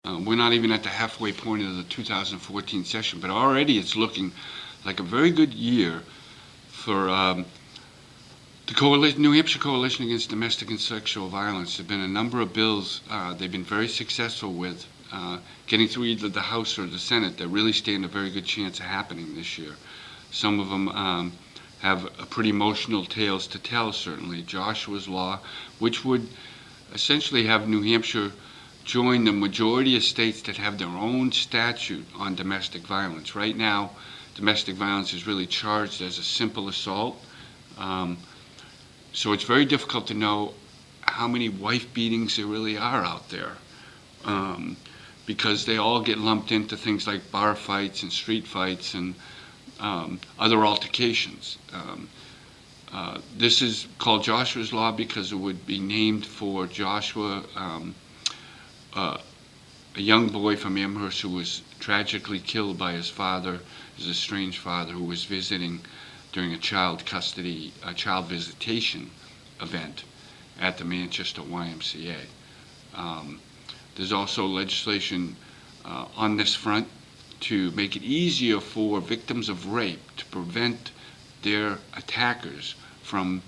We're not even at the halfway point of the 2014 session, but already it's looking like a very good year for the New Hampshire Coalition Against Domestic and Sexual Violence. There have been a number of bills they've been very successful with getting through either the House or the Senate that really stand a very good chance of happening this year. Some of them have a pretty emotional tales to tell, certainly. Joshua's Law, which would essentially have New Hampshire join the majority of states that have their own statute on domestic violence. Right now, domestic violence is really charged as a simple assault. So it's very difficult to know how many wife beatings there really are out there, because they all get lumped into things like bar fights and street fights and other altercations. This is called Joshua's Law because it would be named for Joshua, a young boy from Amherst who was tragically killed by his father, his estranged father, who was visiting during a child visitation event at the Manchester YMCA. There's also legislation on this front to make it easier for victims of rape to prevent their attackers from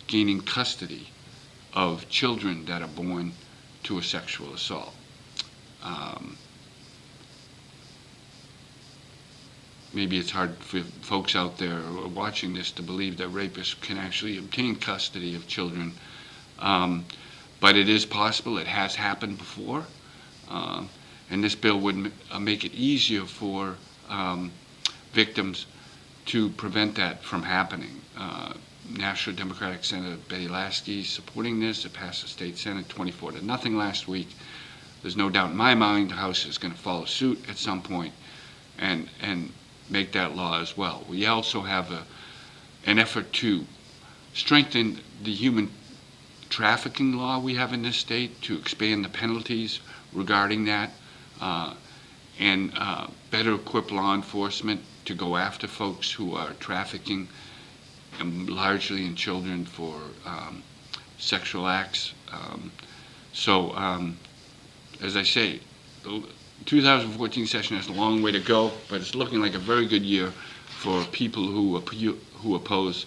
gaining custody of children that are born to a sexual assault. Maybe it's hard for folks out there watching this to believe that rapists can actually obtain custody of children, but it is possible. It has happened before, and this bill would make it easier for victims to prevent that from happening. Nashua Democratic Senator Betty Lasky is supporting this. It passed the state Senate 24-0 last week. There's no doubt in my mind the House is going to follow suit at some point and make that law as well. We also have an effort to strengthen the human trafficking law we have in this state, to expand the penalties regarding that, and better equip law enforcement to go after folks who are trafficking, largely in children, for sexual acts. As I say, the 2014 session has a long way to go, but it's looking like a very good year for people who oppose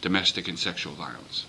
domestic and sexual violence.